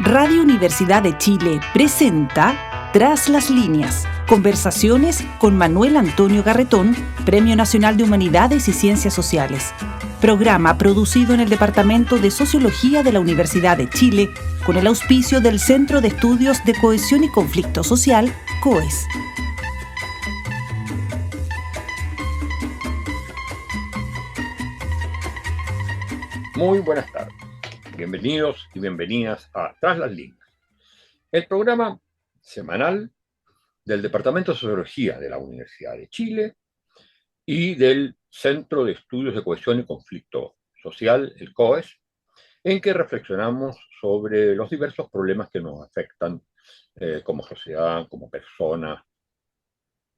Radio Universidad de Chile presenta Tras las líneas, conversaciones con Manuel Antonio Garretón, Premio Nacional de Humanidades y Ciencias Sociales. Programa producido en el Departamento de Sociología de la Universidad de Chile con el auspicio del Centro de Estudios de Cohesión y Conflicto Social, COES. Muy buenas tardes. Bienvenidos y bienvenidas a Tras las líneas, el programa semanal del Departamento de Sociología de la Universidad de Chile y del Centro de Estudios de Cohesión y Conflicto Social, el COES, en que reflexionamos sobre los diversos problemas que nos afectan como sociedad, como persona,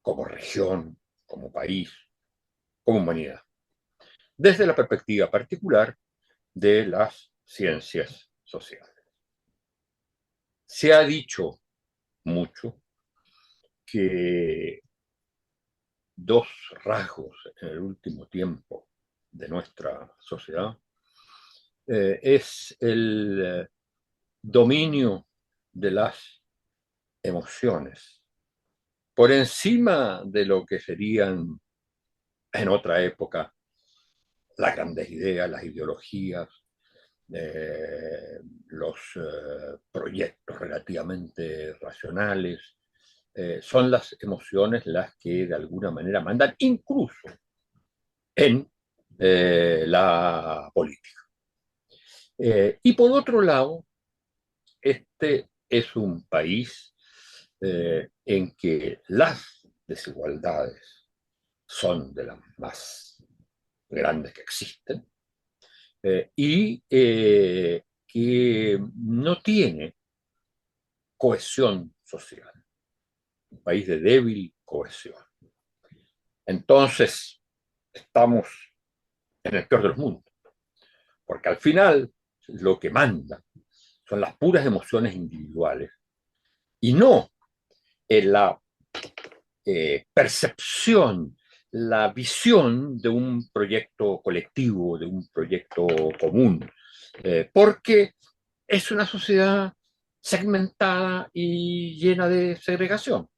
como región, como país, como humanidad, desde la perspectiva particular de las ciencias sociales. Se ha dicho mucho que dos rasgos en el último tiempo de nuestra sociedad es el dominio de las emociones por encima de lo que serían en otra época las grandes ideas, las ideologías, los proyectos relativamente racionales. Son las emociones las que de alguna manera mandan, incluso en la política. Y por otro lado, este es un país en que las desigualdades son de las más grandes que existen, y que no tiene cohesión social, un país de débil cohesión. Entonces, estamos en el peor de los mundos, porque al final lo que manda son las puras emociones individuales y no en la percepción, la visión de un proyecto colectivo, de un proyecto común, porque es una sociedad segmentada y llena de segregación.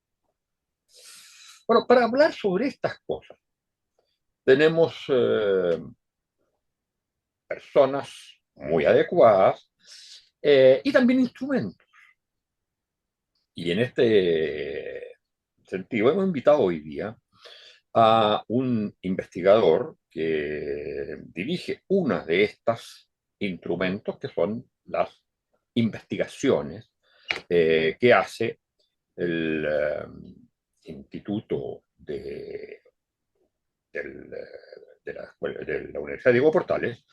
Bueno, para hablar sobre estas cosas, tenemos personas muy adecuadas y también instrumentos. Y en este sentido hemos invitado hoy día a un investigador que dirige una de estos instrumentos, que son las investigaciones que hace el Instituto de la Universidad Diego Portales,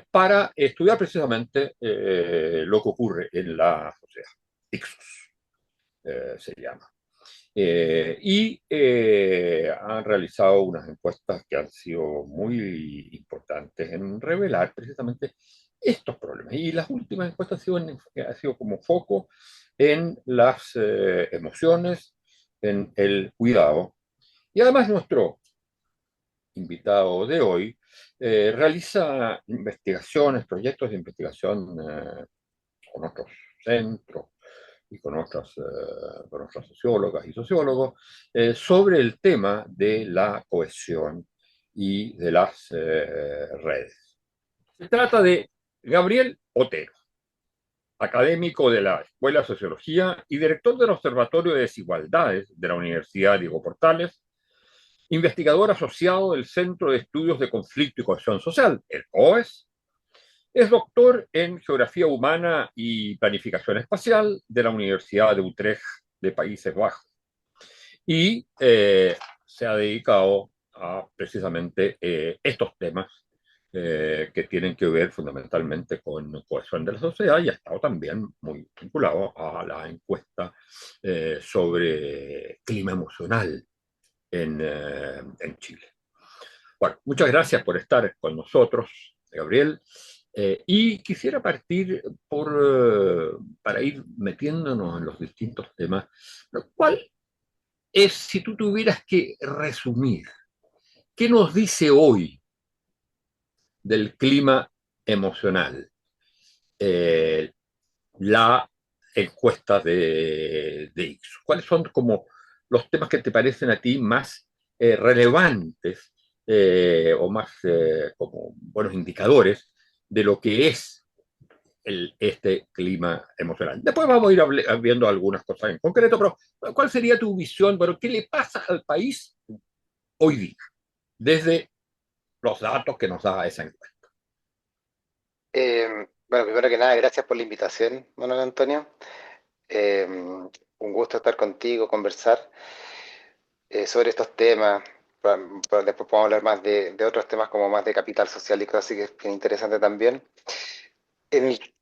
para estudiar precisamente lo que ocurre en la sociedad. Ixos se llama. Y han realizado unas encuestas que han sido muy importantes en revelar precisamente estos problemas. Y las últimas encuestas han sido como foco en las emociones, en el cuidado. Y además nuestro invitado de hoy realiza investigaciones, proyectos de investigación con otros centros y con otras sociólogas y sociólogos sobre el tema de la cohesión y de las redes. Se trata de Gabriel Otero, académico de la Escuela de Sociología y director del Observatorio de Desigualdades de la Universidad Diego Portales, investigador asociado del Centro de Estudios de Conflicto y Cohesión Social, el COES. Es doctor en Geografía Humana y Planificación Espacial de la Universidad de Utrecht de Países Bajos. Y se ha dedicado a precisamente estos temas que tienen que ver fundamentalmente con cohesión de la sociedad, y ha estado también muy vinculado a la encuesta sobre clima emocional en Chile. Bueno, muchas gracias por estar con nosotros, Gabriel. Y quisiera partir para ir metiéndonos en los distintos temas. ¿Cuál es, si tú tuvieras que resumir, qué nos dice hoy del clima emocional la encuesta de Ipsos? ¿Cuáles son como los temas que te parecen a ti más relevantes o más como buenos indicadores de lo que es este clima emocional? Después vamos a ir viendo algunas cosas en concreto, pero ¿cuál sería tu visión? Bueno, ¿qué le pasa al país hoy día desde los datos que nos da esa encuesta? Bueno, primero que nada, gracias por la invitación, Manuel Antonio. Un gusto estar contigo, conversar sobre estos temas. Después podemos hablar más de otros temas como más de capital social y cosas así que es bien interesante también. En el-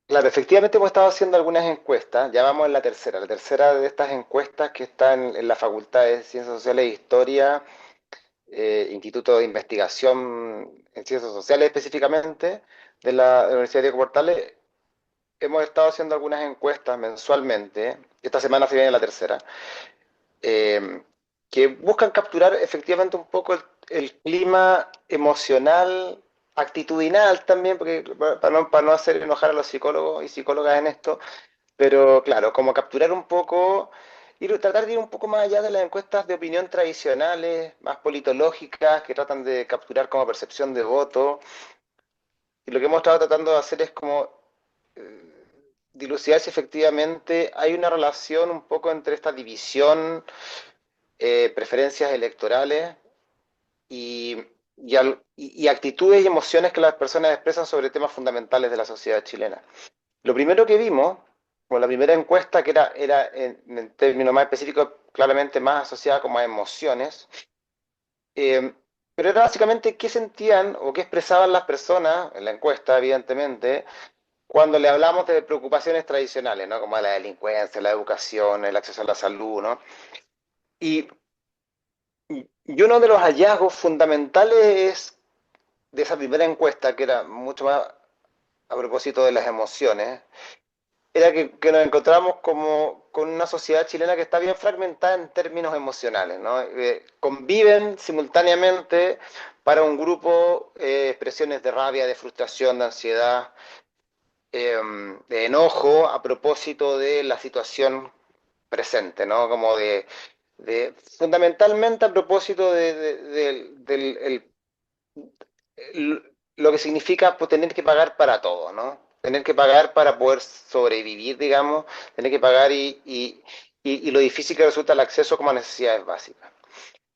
claro, efectivamente hemos estado haciendo algunas encuestas, ya vamos en la tercera de estas encuestas que está en la Facultad de Ciencias Sociales e Historia, Instituto de Investigación en Ciencias Sociales específicamente, de la Universidad de Diego Portales. Hemos estado haciendo algunas encuestas mensualmente, esta semana se viene la tercera, eh, que buscan capturar efectivamente un poco el clima emocional, actitudinal también, porque para no hacer enojar a los psicólogos y psicólogas en esto, pero claro, como capturar un poco, tratar de ir un poco más allá de las encuestas de opinión tradicionales, más politológicas, que tratan de capturar como percepción de voto. Y lo que hemos estado tratando de hacer es como dilucidar si efectivamente hay una relación un poco entre esta división, preferencias electorales y, y actitudes y emociones que las personas expresan sobre temas fundamentales de la sociedad chilena. Lo primero que vimos, con la primera encuesta, que era en términos más específicos, claramente más asociada como a emociones, eh, pero era básicamente qué sentían o qué expresaban las personas, en la encuesta, evidentemente, cuando le hablamos de preocupaciones tradicionales, ¿no? Como la delincuencia, la educación, el acceso a la salud, ¿no? Y, y uno de los hallazgos fundamentales de esa primera encuesta, que era mucho más a propósito de las emociones, era que nos encontramos como con una sociedad chilena que está bien fragmentada en términos emocionales, ¿no? Conviven simultáneamente para un grupo expresiones de rabia, de frustración, de ansiedad, de enojo a propósito de la situación presente, ¿no? Como fundamentalmente a propósito lo que significa pues, tener que pagar para todo, ¿no? Tener que pagar para poder sobrevivir, digamos, tener que pagar y lo difícil que resulta el acceso como a necesidades básicas.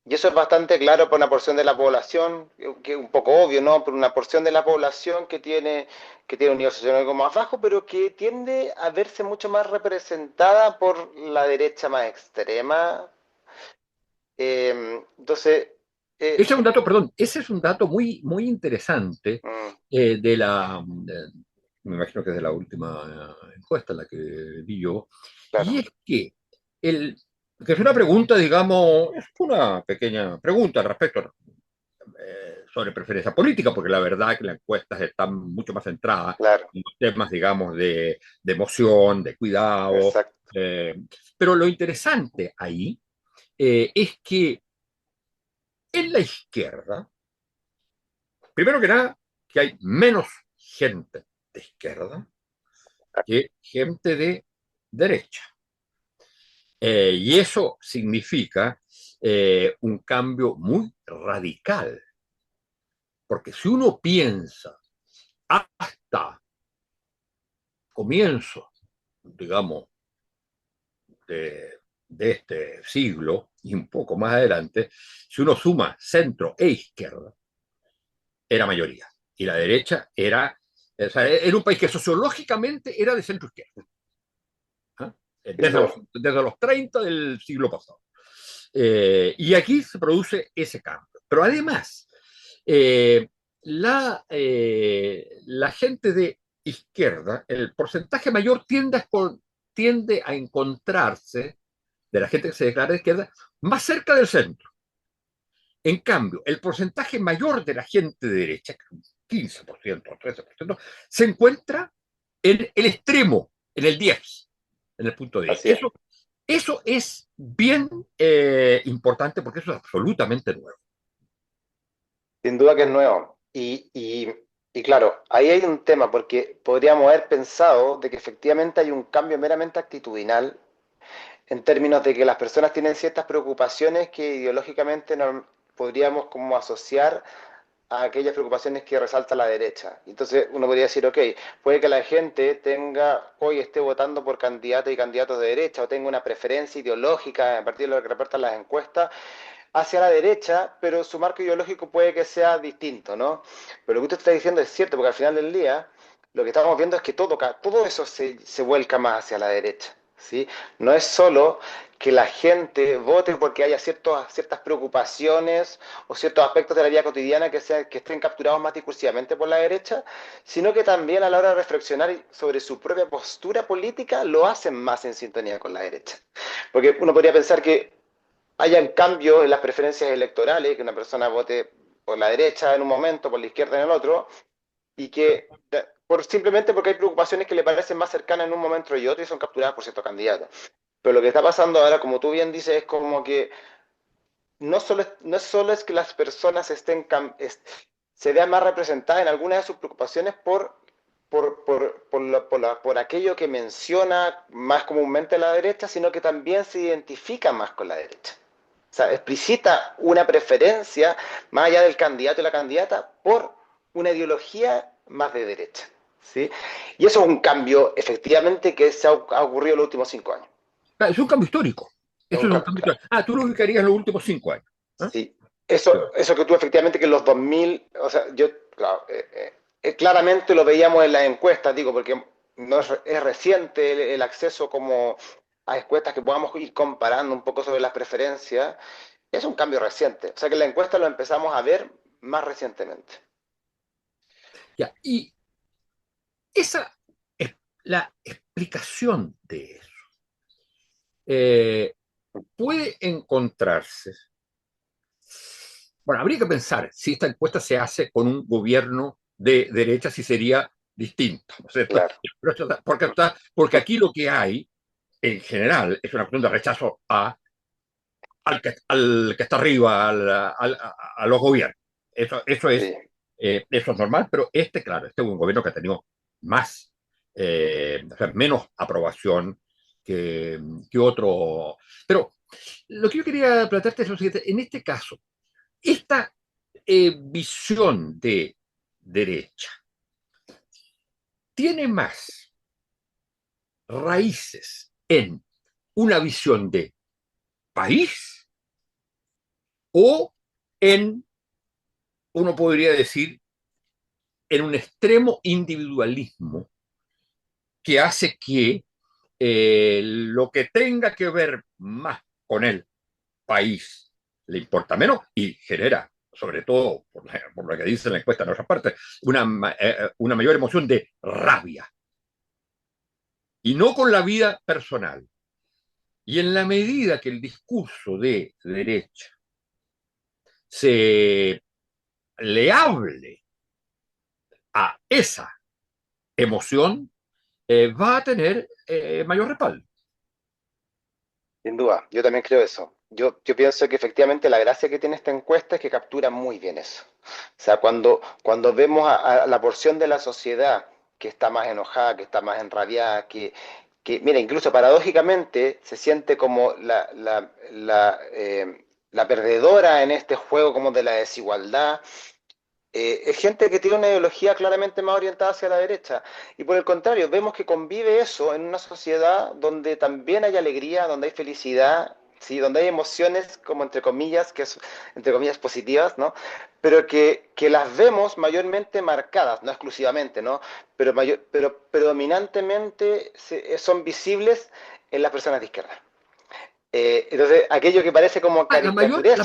Y eso es bastante claro por una porción de la población, que es un poco obvio, ¿no? Por una porción de la población que tiene un nivel socioeconómico más bajo, pero que tiende a verse mucho más representada por la derecha más extrema. Entonces, Ese es un dato, perdón, ese es un dato muy, muy interesante mm, me imagino que es de la última encuesta en la que vi yo, y claro, es que es una pregunta, digamos, es una pequeña pregunta al respecto sobre preferencia política, porque la verdad es que las encuestas están mucho más centradas claro, en los temas, digamos, de emoción, de cuidado, exacto. eh, pero lo interesante ahí es que en la izquierda, primero que nada, que hay menos gente de izquierda que gente de derecha. Y eso significa un cambio muy radical, porque si uno piensa hasta comienzo, digamos, de este siglo y un poco más adelante, si uno suma centro e izquierda, era mayoría. Y la derecha o sea, era un país que sociológicamente era de centro izquierda. ¿Ah? Sin duda. Desde los 30 del siglo pasado. Y aquí se produce ese cambio. Pero además, eh, la gente de izquierda, el porcentaje mayor tiende a encontrarse de la gente que se declara de izquierda más cerca del centro. En cambio, el porcentaje mayor de la gente de derecha, 15% o 13%, se encuentra en el extremo, en el 10, en el punto 10. Así es. Eso es bien importante porque eso es absolutamente nuevo. Sin duda que es nuevo. Y claro, ahí hay un tema, porque podríamos haber pensado de que efectivamente hay un cambio meramente actitudinal en términos de que las personas tienen ciertas preocupaciones que ideológicamente no podríamos como asociar a aquellas preocupaciones que resalta la derecha. Entonces uno podría decir, ok, puede que la gente tenga, hoy esté votando por candidatos y candidatos de derecha, o tenga una preferencia ideológica a partir de lo que reportan las encuestas, hacia la derecha, pero su marco ideológico puede que sea distinto, ¿no? Pero lo que usted está diciendo es cierto, porque al final del día lo que estamos viendo es que todo eso se vuelca más hacia la derecha, ¿sí? No es solo que la gente vote porque haya ciertas preocupaciones o ciertos aspectos de la vida cotidiana que estén capturados más discursivamente por la derecha, sino que también a la hora de reflexionar sobre su propia postura política lo hacen más en sintonía con la derecha. Porque uno podría pensar que hayan cambios en las preferencias electorales, que una persona vote por la derecha en un momento, por la izquierda en el otro, y que simplemente porque hay preocupaciones que le parecen más cercanas en un momento y otro y son capturadas por ciertos candidatos. Pero lo que está pasando ahora, como tú bien dices, es como que no solo es que las personas se vean más representadas en algunas de sus preocupaciones por aquello que menciona más comúnmente la derecha, sino que también se identifica más con la derecha. O sea, explicita una preferencia, más allá del candidato y la candidata, por una ideología más de derecha. ¿Sí? Y eso es un cambio, efectivamente, que ha ocurrido en los últimos 5 años. Es un cambio histórico. Es Eso un es un cambio, cambio claro. histórico. Tú lo ubicarías en los últimos 5 años. ¿Eh? Sí. Eso que tú efectivamente que en los 2000, o sea, yo claro, claramente lo veíamos en las encuestas, digo, porque no es reciente el acceso como a encuestas que podamos ir comparando un poco sobre las preferencias. Es un cambio reciente. O sea que la encuesta lo empezamos a ver más recientemente. Ya, y esa es la explicación de eso. Eh, puede encontrarse. Bueno, habría que pensar si esta encuesta se hace con un gobierno de derecha, si sería distinto, ¿no es cierto? Claro. Porque aquí lo que hay, en general, es una cuestión de rechazo al que está arriba, a los gobiernos. Sí. Eso es normal, pero claro, este es un gobierno que ha tenido más, o sea, menos aprobación que otro. Pero lo que yo quería plantearte es lo siguiente: en este caso, esta visión de derecha tiene más raíces en una visión de país o en, uno podría decir, en un extremo individualismo que hace que lo que tenga que ver más con el país le importa menos y genera, sobre todo por lo que dice la encuesta en otras partes, una mayor emoción de rabia y no con la vida personal. Y en la medida que el discurso de derecha se le hable a esa emoción, va a tener mayor respaldo. Sin duda, yo también creo eso. Yo pienso que efectivamente la gracia que tiene esta encuesta es que captura muy bien eso. O sea, cuando vemos a la porción de la sociedad que está más enojada, que está más enrabiada, mira, incluso paradójicamente se siente como la perdedora en este juego como de la desigualdad, es gente que tiene una ideología claramente más orientada hacia la derecha. Y por el contrario, vemos que convive eso en una sociedad donde también hay alegría, donde hay felicidad, ¿sí? Donde hay emociones como entre comillas positivas, ¿no? Pero que las vemos mayormente marcadas, no exclusivamente, ¿no? Pero predominantemente son visibles en las personas de izquierda. Entonces, aquello que parece como caricaturesco.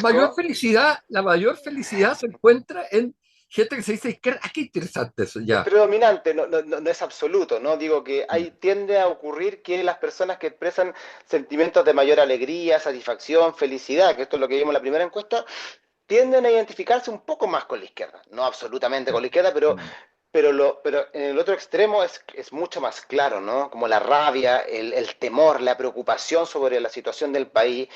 La mayor felicidad se encuentra en gente que se dice izquierda. Ah, qué interesante eso Es ya. predominante, no es absoluto, ¿no? Digo que tiende a ocurrir que las personas que expresan sentimientos de mayor alegría, satisfacción, felicidad, que esto es lo que vimos en la primera encuesta, tienden a identificarse un poco más con la izquierda. No absolutamente con la izquierda, pero en el otro extremo es mucho más claro, ¿no? Como la rabia, el temor, la preocupación sobre la situación del país,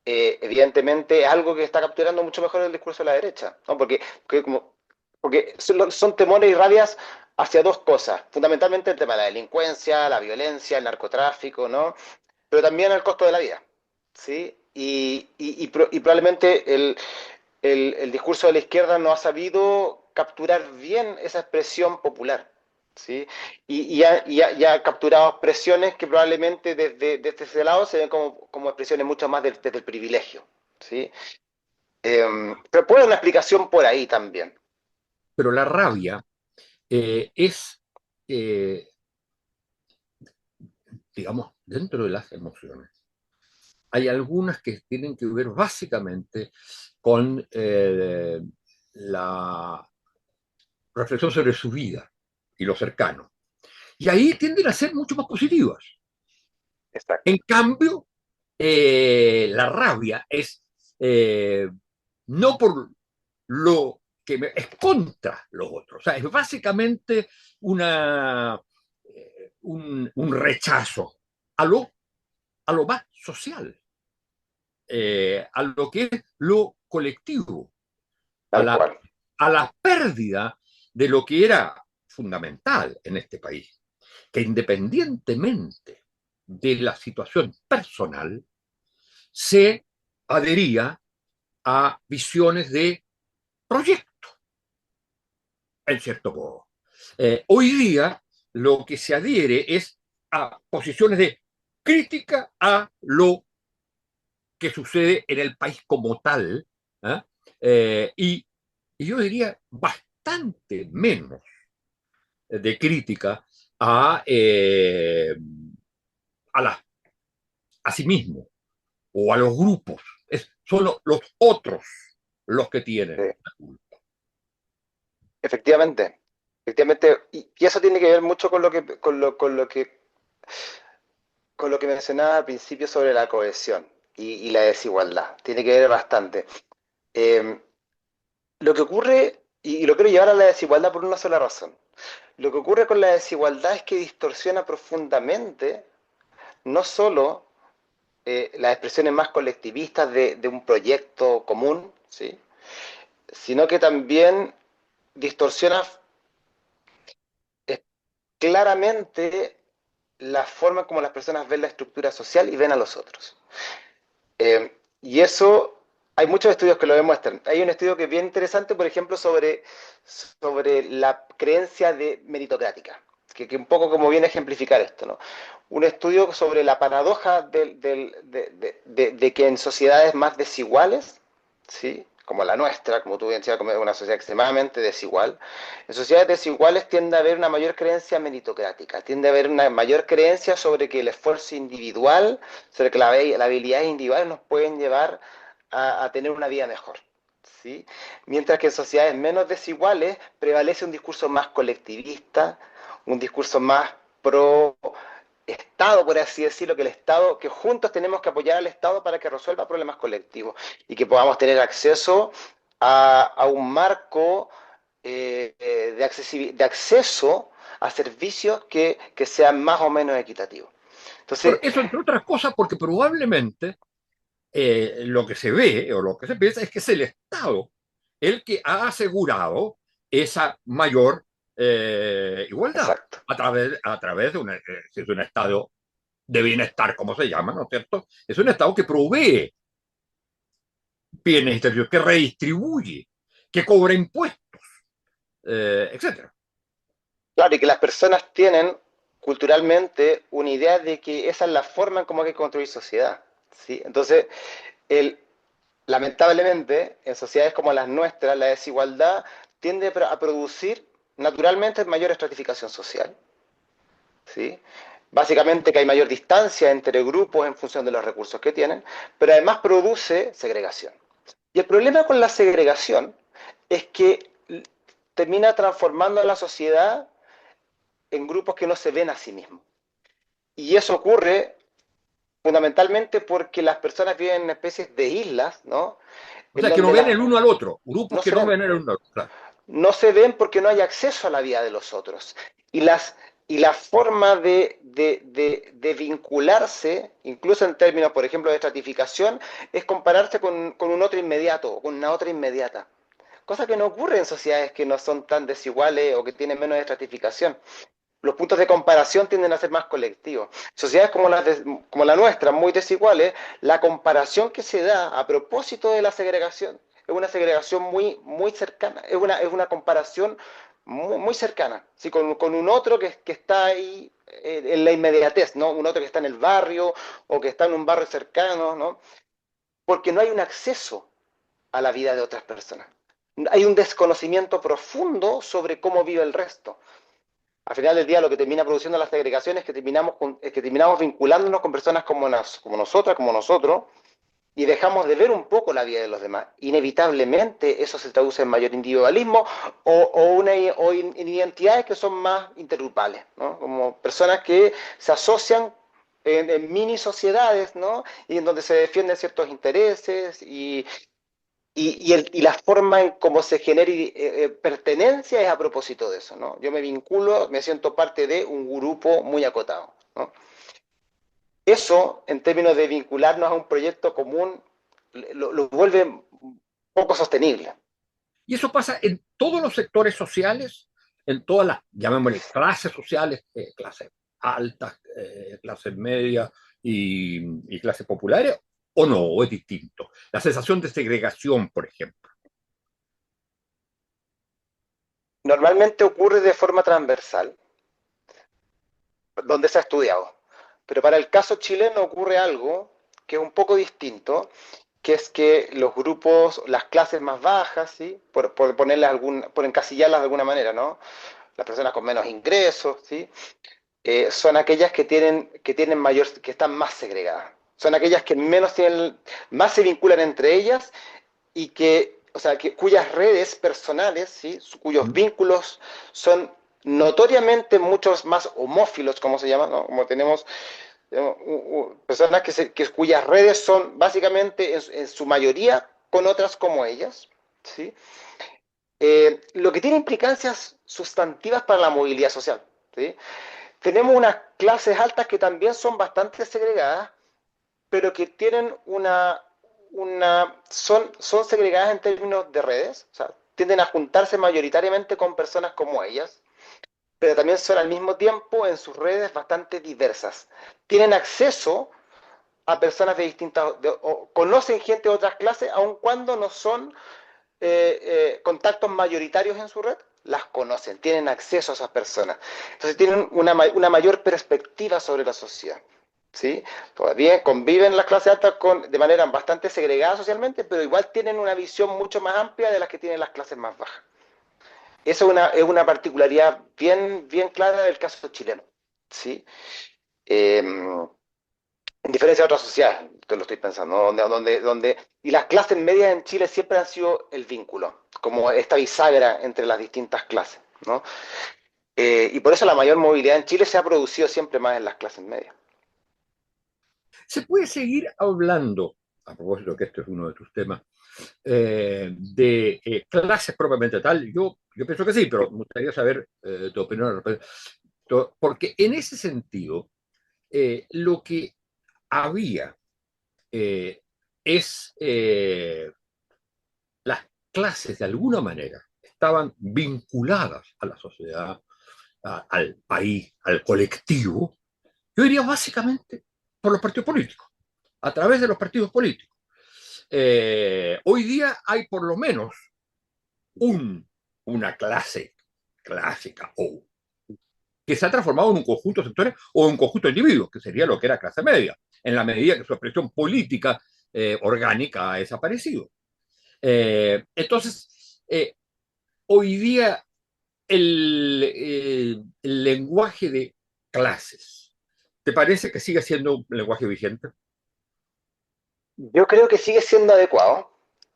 evidentemente es algo que está capturando mucho mejor el discurso de la derecha, ¿no? Porque como porque son temores y rabias hacia dos cosas, fundamentalmente el tema de la delincuencia, la violencia, el narcotráfico, ¿no? Pero también el costo de la vida, ¿sí? Y probablemente el discurso de la izquierda no ha sabido capturar bien esa expresión popular, ¿sí? Y ha capturado expresiones que probablemente desde ese lado se ven como expresiones mucho más desde el privilegio, ¿sí? Pero puede haber una explicación por ahí también. Pero la rabia es, eh, digamos, dentro de las emociones. Hay algunas que tienen que ver básicamente con la reflexión sobre su vida y lo cercano. Y ahí tienden a ser mucho más positivas. En Exacto. cambio, la rabia es no por lo es contra los otros. O sea, es básicamente un rechazo a a lo más social, a lo que es lo colectivo, a Tal cual. a la pérdida de lo que era fundamental en este país, que independientemente de la situación personal, se adhería a visiones de proyecto, en cierto modo. Hoy día lo que se adhiere es a posiciones de crítica a lo que sucede en el país como tal, ¿eh? Y yo diría bastante menos de crítica a, la, a sí mismo o a los grupos. Son los otros los que Sí. tienen la culpa. Efectivamente. Efectivamente. Y eso tiene que ver mucho con lo que, con lo que mencionaba al principio sobre la cohesión y la desigualdad. Tiene que ver bastante. Eh, lo que ocurre, y lo quiero llevar a la desigualdad por una sola razón. Lo que ocurre con la desigualdad es que distorsiona profundamente no solo las expresiones más colectivistas de un proyecto común, ¿sí? Sino que también distorsiona claramente la forma como las personas ven la estructura social y ven a los otros. Y eso, hay muchos estudios que lo demuestran. Hay un estudio que es bien interesante, por ejemplo, sobre la creencia de meritocrática, que un poco como viene a ejemplificar esto, ¿no? Un estudio sobre la paradoja de que en sociedades más desiguales, ¿sí? Como la nuestra, como tú bien decías, como es una sociedad extremadamente desigual, en sociedades desiguales tiende a haber una mayor creencia meritocrática, tiende a haber una mayor creencia sobre que el esfuerzo individual, sobre que la habilidad individual nos pueden llevar a tener una vida mejor. ¿Sí? Mientras que en sociedades menos desiguales prevalece un discurso más colectivista, un discurso más pro Estado, por así decirlo, que el Estado, que juntos tenemos que apoyar al Estado para que resuelva problemas colectivos y que podamos tener acceso a un marco de acceso a servicios que sean más o menos equitativos. Bueno, Entonces, eso entre otras cosas porque probablemente lo que se ve o lo que se piensa es que es el Estado el que ha asegurado esa mayor igualdad exacto. a través de un Estado de bienestar, como se llama, ¿no es cierto? Es un Estado que provee bienes y servicios, que redistribuye, que cobra impuestos, etcétera. Claro, y que las personas tienen culturalmente una idea de que esa es la forma en cómo hay que construir sociedad. ¿Sí? Entonces, el, lamentablemente, en sociedades como las nuestras, la desigualdad tiende a producir naturalmente mayor estratificación social. ¿Sí? Básicamente que hay mayor distancia entre grupos en función de los recursos que tienen, pero además produce segregación. Y el problema con la segregación es que termina transformando a la sociedad en grupos que no se ven a sí mismos. Y eso ocurre fundamentalmente porque las personas viven en especies de islas, ¿no? O En sea, que no donde ven el uno al otro, grupos no que se no ven. ven el uno al otro. Claro. No se ven porque no hay acceso a la vida de los otros. Y, y la forma de vincularse, incluso en términos, por ejemplo, de estratificación, es compararse con un otro inmediato, con una otra inmediata. cosa que no ocurre en sociedades que no son tan desiguales o que tienen menos estratificación. Los puntos de comparación tienden a ser más colectivos. Sociedades como la nuestra, muy desiguales, la comparación que se da a propósito de la segregación es una segregación muy cercana, es una comparación muy cercana, ¿sí? Con un otro que está ahí en la inmediatez, ¿no? Un otro que está en el barrio o que está en un barrio cercano, ¿no? Porque no hay un acceso a la vida de otras personas. Hay un desconocimiento profundo sobre cómo vive el resto. Al final del día lo que termina produciendo la segregación es es que terminamos vinculándonos con personas como nosotras, como nosotros, y dejamos de ver un poco la vida de los demás. Inevitablemente eso se traduce en mayor individualismo o en identidades que son más intergrupales, ¿no? Como personas que se asocian en mini sociedades, ¿no? Y en donde se defienden ciertos intereses y la forma en cómo se genera pertenencia es a propósito de eso, ¿no? Yo me vinculo, me siento parte de un grupo muy acotado, ¿no? Eso, en términos de vincularnos a un proyecto común, lo vuelve poco sostenible. Y eso pasa en todos los sectores sociales, en todas las, llamémosle, clases sociales, clases altas, clases medias y clases populares, o no, o es distinto. La sensación de segregación, por ejemplo. Normalmente ocurre de forma transversal, donde se ha estudiado. Pero para el caso chileno ocurre algo que es un poco distinto, que es que los grupos, las clases más bajas, ¿sí? Por ponerles por encasillarlas de alguna manera, ¿no? Las personas con menos ingresos, ¿sí? Son aquellas que están más segregadas. Son aquellas que más se vinculan entre ellas y o sea, cuyas redes personales, ¿sí? Cuyos vínculos son notoriamente muchos más homófilos, como se llama, ¿no? Como tenemos personas cuyas redes son básicamente en su mayoría con otras como ellas, ¿sí? Lo que tiene implicancias sustantivas para la movilidad social, ¿sí? Tenemos unas clases altas que también son bastante segregadas, pero que tienen son segregadas en términos de redes, o sea, tienden a juntarse mayoritariamente con personas como ellas, pero también son al mismo tiempo en sus redes bastante diversas. Tienen acceso a personas de o conocen gente de otras clases, aun cuando no son contactos mayoritarios en su red, las conocen, tienen acceso a esas personas. Entonces tienen una mayor perspectiva sobre la sociedad. ¿Sí? Todavía conviven las clases altas de manera bastante segregada socialmente, pero igual tienen una visión mucho más amplia de las que tienen las clases más bajas. Esa es una particularidad bien clara del caso chileno. ¿Sí? En diferencia de otras sociedades, te lo estoy pensando, y las clases medias en Chile siempre han sido el vínculo, como esta bisagra entre las distintas clases, ¿no? Y por eso la mayor movilidad en Chile se ha producido siempre más en las clases medias. Se puede seguir hablando, a propósito que esto es uno de tus temas, de clases propiamente tal. Yo pienso que sí, pero me gustaría saber tu opinión al respecto, porque en ese sentido, lo que había es las clases de alguna manera estaban vinculadas a la sociedad, al país, al colectivo, yo diría básicamente por los partidos políticos, a través de los partidos políticos. Hoy día hay por lo menos una clase clásica o que se ha transformado en un conjunto de sectores o en un conjunto de individuos, que sería lo que era clase media, en la medida que su expresión política orgánica ha desaparecido. Entonces, hoy día el lenguaje de clases, ¿te parece que sigue siendo un lenguaje vigente? Yo creo que sigue siendo adecuado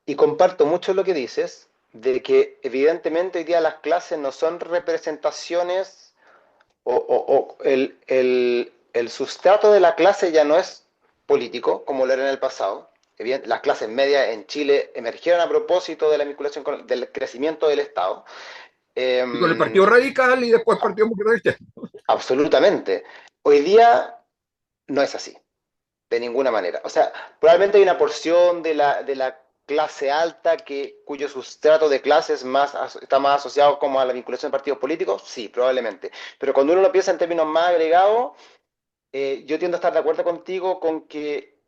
y comparto mucho lo que dices, de que evidentemente hoy día las clases no son representaciones o el sustrato de la clase ya no es político como lo era en el pasado. Las clases medias en Chile emergieron a propósito de la vinculación del crecimiento del Estado. Y con el Partido Radical y después el Partido Democrático. Absolutamente. Hoy día no es así, de ninguna manera. O sea, probablemente hay una porción clase alta cuyo sustrato de clase está más asociado como a la vinculación de partidos políticos? Sí, probablemente. Pero cuando uno lo piensa en términos más agregados, yo tiendo a estar de acuerdo contigo con que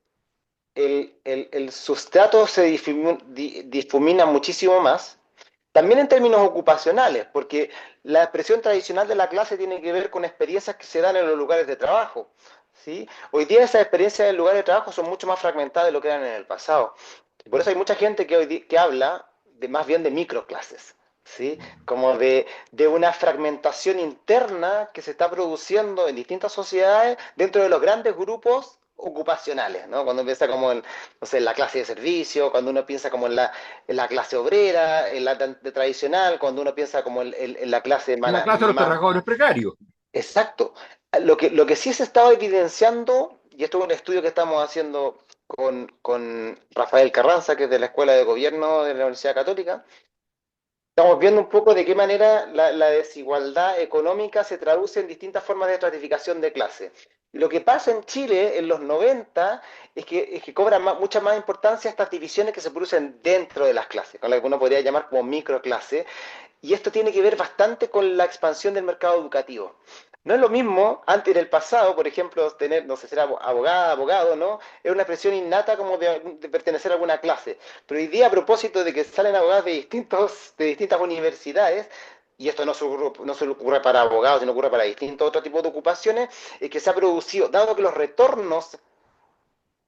el sustrato se difumina muchísimo más. También en términos ocupacionales, porque la expresión tradicional de la clase tiene que ver con experiencias que se dan en los lugares de trabajo. ¿Sí? Hoy día esas experiencias en el lugar de trabajo son mucho más fragmentadas de lo que eran en el pasado. Por eso hay mucha gente que habla más bien de microclases, ¿sí? Como de una fragmentación interna que se está produciendo en distintas sociedades dentro de los grandes grupos ocupacionales, ¿no? Cuando uno piensa como en, no sé, en la clase de servicio, cuando uno piensa como en la clase obrera, en la tradicional, cuando uno piensa como en la clase En la clase de los más. trabajadores precarios. Exacto. Lo que sí se estaba evidenciando, y esto es un estudio que estamos haciendo con Rafael Carranza, que es de la Escuela de Gobierno de la Universidad Católica, estamos viendo un poco de qué manera la desigualdad económica se traduce en distintas formas de estratificación de clase. Lo que pasa en Chile en los 90 es que cobran mucha más importancia estas divisiones que se producen dentro de las clases, con lo que uno podría llamar como microclase, y esto tiene que ver bastante con la expansión del mercado educativo. No es lo mismo, antes en el pasado, por ejemplo, tener, no sé, ser abogada, abogado, ¿no? Era una expresión innata como de pertenecer a alguna clase. Pero hoy día, a propósito de que salen abogados de distintas universidades, y esto no solo ocurre para abogados, sino ocurre para distintos otros tipos de ocupaciones, es que se ha producido, dado que los retornos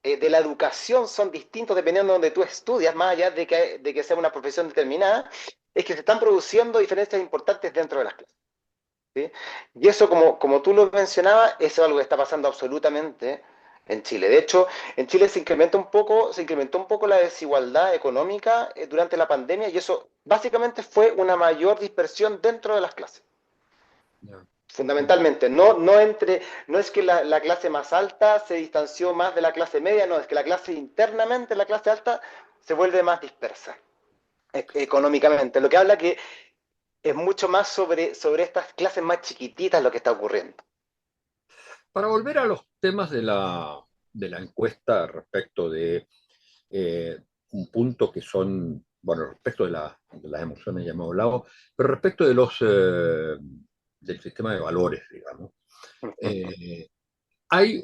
de la educación son distintos dependiendo de donde tú estudias, más allá de que sea una profesión determinada, es que se están produciendo diferencias importantes dentro de las clases. ¿Sí? Y eso, como tú lo mencionabas, eso es algo que está pasando absolutamente en Chile. De hecho, en Chile se incrementó un poco la desigualdad económica durante la pandemia, y eso básicamente fue una mayor dispersión dentro de las clases. Ya. Fundamentalmente, no es que la clase más alta se distanció más de la clase media, no, es que la clase internamente, la clase alta, se vuelve más dispersa económicamente, lo que habla que es mucho más sobre estas clases más chiquititas lo que está ocurriendo. Para volver a los temas de la encuesta respecto de un punto que son, bueno, respecto de las emociones ya hemos hablado, pero respecto de del sistema de valores, digamos, hay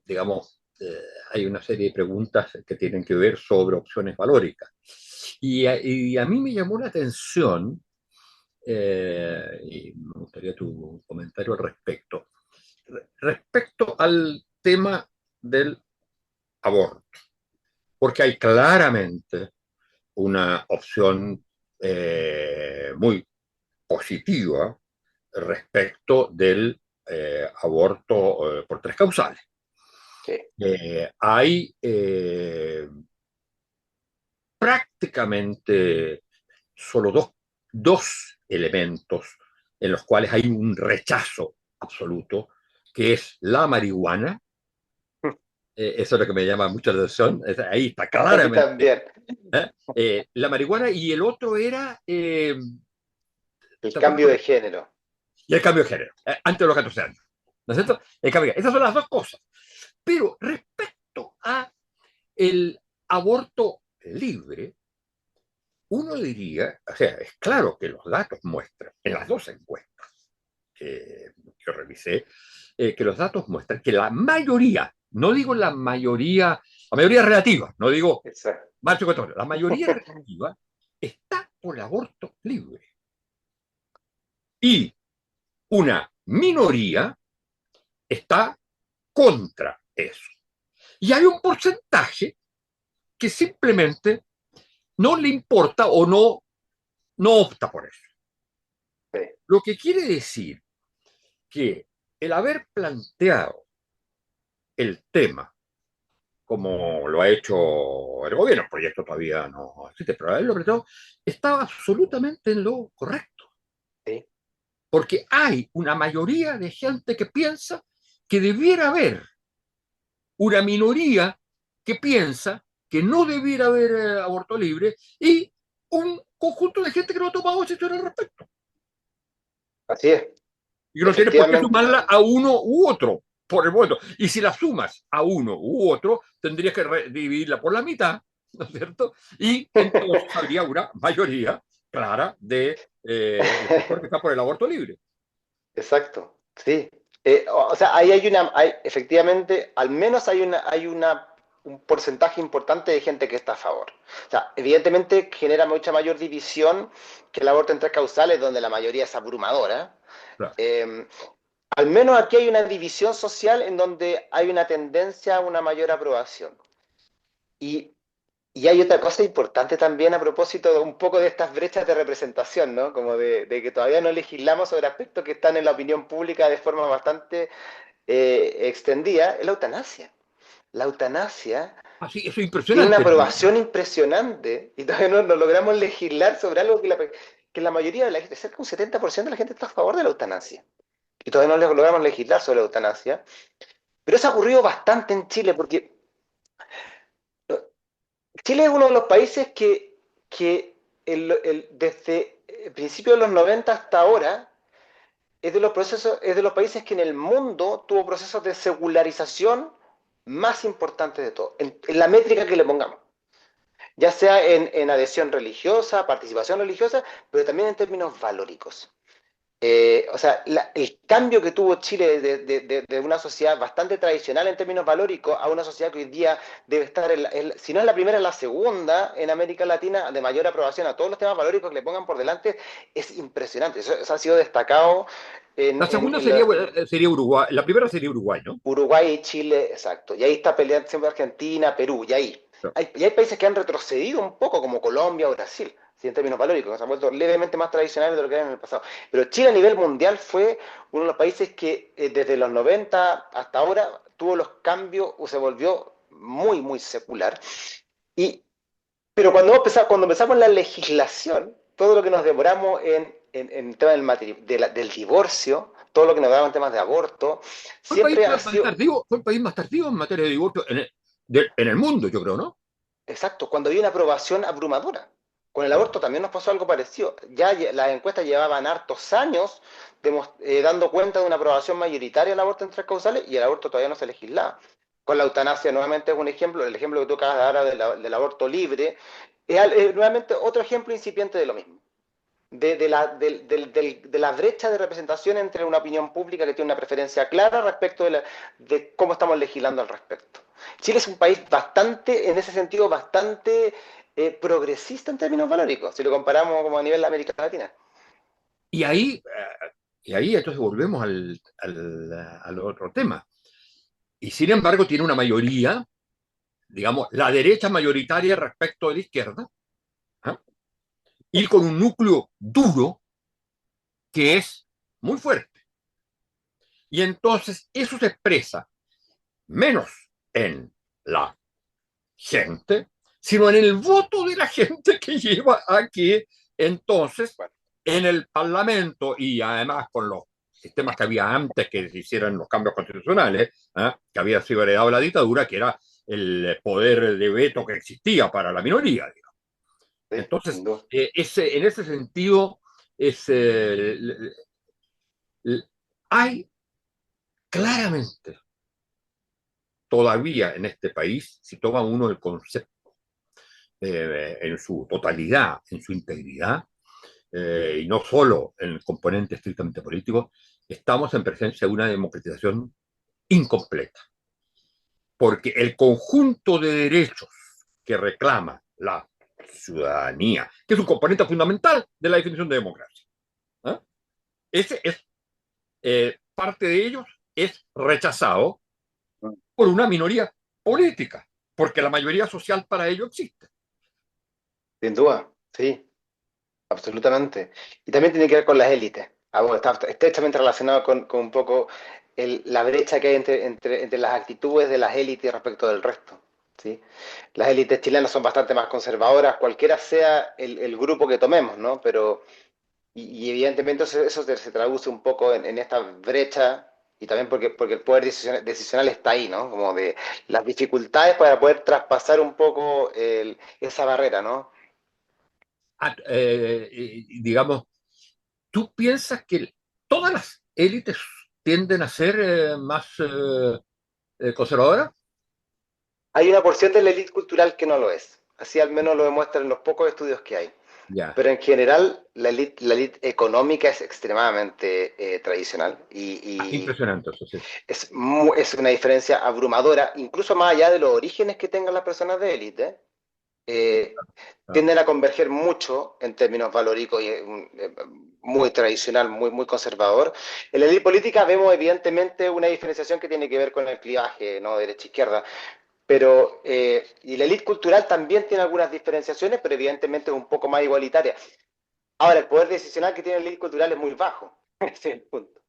digamos, hay una serie de preguntas que tienen que ver sobre opciones valóricas. Y a mí me llamó la atención, y me gustaría tu comentario al respecto, respecto al tema del aborto, porque hay claramente una opción muy positiva respecto del aborto por tres causales. Sí, Hay prácticamente solo dos elementos en los cuales hay un rechazo absoluto, que es la marihuana. Eso es lo que me llama mucho la atención. Ahí está a mí claramente. también. La marihuana, y el otro era El cambio de género. y el cambio de género, antes de los 14 años. ¿No es cierto? Esas son las dos cosas. Pero respecto a el aborto libre, uno diría, o sea, es claro que los datos muestran, en las dos encuestas que yo revisé, que los datos muestran que la mayoría, no digo la mayoría relativa, no digo Exacto. macho que la mayoría relativa está por el aborto libre. Y una minoría está contra eso. Y hay un porcentaje que simplemente no le importa o no opta por eso. Sí. Lo que quiere decir que el haber planteado el tema como lo ha hecho el gobierno, el proyecto todavía no existe, pero él lo planteó, estaba absolutamente en lo correcto. Sí. Porque hay una mayoría de gente que piensa que debiera haber una minoría que piensa que no debiera haber aborto libre y un conjunto de gente que no ha tomado decisiones al respecto. Así es. Y que no tienes por qué Efectivamente. sumarla a uno u otro por el voto. Y si la sumas a uno u otro, tendrías que dividirla por la mitad ¿no es cierto? Y entonces habría una mayoría clara de el sector que está por el aborto libre. Exacto, sí. O sea, ahí efectivamente, al menos un porcentaje importante de gente que está a favor. O sea, evidentemente genera mucha mayor división que el aborto en tres causales, donde la mayoría es abrumadora. Claro. Eh, Al menos aquí hay una división social en donde hay una tendencia a una mayor aprobación. Y y hay otra cosa importante también a propósito de un poco de estas brechas de representación, ¿no? Como de que todavía no legislamos sobre aspectos que están en la opinión pública de forma bastante extendida, es la eutanasia. La eutanasia Así, eso es tiene una impresionante. aprobación impresionante y todavía no logramos legislar sobre algo que la mayoría de la gente, cerca de un 70% de la gente está a favor de la eutanasia. Y todavía no logramos legislar sobre la eutanasia. Pero eso ha ocurrido bastante en Chile porque Chile es uno de los países que desde el principio de los 90 hasta ahora es de los países que en el mundo tuvo procesos de secularización más importantes de todo, en la métrica que le pongamos, ya sea en adhesión religiosa, participación religiosa, pero también en términos valóricos. O sea, el cambio que tuvo Chile de una sociedad bastante tradicional en términos valóricos a una sociedad que hoy día debe estar, si no es la primera, es la segunda en América Latina de mayor aprobación a todos los temas valóricos que le pongan por delante, es impresionante. Eso ha sido destacado La segunda sería Uruguay, la primera sería Uruguay, ¿no? Uruguay y Chile, exacto. Y ahí está peleando siempre Argentina, Perú, y ahí. Claro. Y hay países que han retrocedido un poco, como Colombia o Brasil, ¿sí? En términos valóricos, que se han vuelto levemente más tradicionales de lo que eran en el pasado. Pero Chile a nivel mundial fue uno de los países que desde los 90 hasta ahora tuvo los cambios o se volvió muy, muy secular. Y, pero cuando empezamos la legislación, todo lo que nos demoramos en el tema del divorcio, todo lo que nos demoramos en temas de aborto, Fue el país siempre ha más sido. tardío, fue el país más tardío en materia de divorcio en el mundo, yo creo, ¿no? Exacto, cuando hay una aprobación abrumadora. Con el Claro. aborto también nos pasó algo parecido. Las encuestas llevaban hartos años dando cuenta de una aprobación mayoritaria del aborto en tres causales y el aborto todavía no se legislaba. Con la eutanasia nuevamente es un ejemplo, el ejemplo que tú acabas de dar del aborto libre, es nuevamente otro ejemplo incipiente de lo mismo. De la brecha de representación entre una opinión pública que tiene una preferencia clara respecto de cómo estamos legislando al respecto. Chile es un país bastante, en ese sentido, bastante progresista en términos valóricos, si lo comparamos como a nivel de América Latina. Y ahí, entonces volvemos al otro tema. Y sin embargo tiene una mayoría, digamos, la derecha mayoritaria respecto de la izquierda, ¿eh? Y con un núcleo duro que es muy fuerte. Y entonces eso se expresa menos en la gente, sino en el voto de la gente que lleva a que entonces en el Parlamento y además con los sistemas que había antes que se hicieran los cambios constitucionales, que había sido heredado de la dictadura, que era el poder de veto que existía para la minoría. Digamos. Sí, Entonces, sin duda. en ese sentido, es, hay claramente todavía en este país, si toma uno el concepto en su totalidad, en su integridad, y no solo en el componente estrictamente político, estamos en presencia de una democratización incompleta. Porque el conjunto de derechos que reclama la ciudadanía, que es un componente fundamental de la definición de democracia, ¿eh? Ese es, parte de ellos es rechazado por una minoría política, porque la mayoría social para ello existe. Sin duda, sí, absolutamente. Y también tiene que ver con las élites. Bueno, está estrechamente relacionado con un poco la brecha que hay entre las actitudes de las élites respecto del resto. ¿Sí? Las élites chilenas son bastante más conservadoras, cualquiera sea el grupo que tomemos, ¿no? Pero, y evidentemente eso se traduce un poco en esta brecha y también porque el poder decisional está ahí, ¿no? Como de las dificultades para poder traspasar un poco esa barrera, ¿no? Digamos, ¿tú piensas que todas las élites tienden a ser más conservadoras? Hay una porción de la élite cultural que no lo es. así al menos lo demuestran los pocos estudios que hay. Ya. Pero en general, la élite económica es extremadamente tradicional Impresionante eso, sí. es una diferencia abrumadora, incluso más allá de los orígenes que tengan las personas de élite. Tienden a converger mucho en términos valóricos y muy tradicional, muy conservador. En la élite política vemos evidentemente una diferenciación que tiene que ver con el clivaje, ¿no? Derecha-izquierda. Pero, y la élite cultural también tiene algunas diferenciaciones, pero evidentemente es un poco más igualitaria. Ahora, el poder decisional que tiene la élite cultural es muy bajo. Ese es el punto.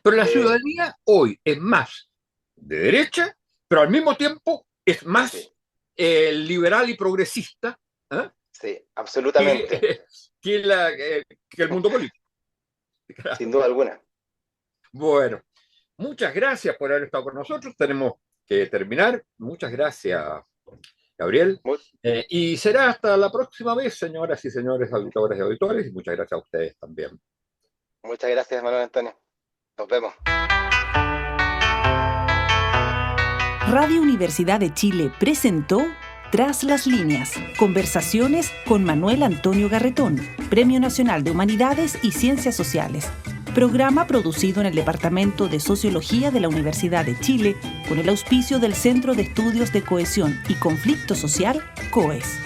Pero la ciudadanía hoy es más de derecha, pero al mismo tiempo es más Sí. Liberal y progresista. Sí, absolutamente. Que el mundo político. Sin duda alguna. Bueno, muchas gracias por haber estado con nosotros. Tenemos que terminar. Muchas gracias, Gabriel. Y será hasta la próxima vez, señoras y señores auditoras y auditores. Y muchas gracias a ustedes también. Muchas gracias, Manuel Antonio. Nos vemos. Radio Universidad de Chile presentó Tras las líneas, conversaciones con Manuel Antonio Garretón, Premio Nacional de Humanidades y Ciencias Sociales. Programa producido en el Departamento de Sociología de la Universidad de Chile con el auspicio del Centro de Estudios de Cohesión y Conflicto Social, COES.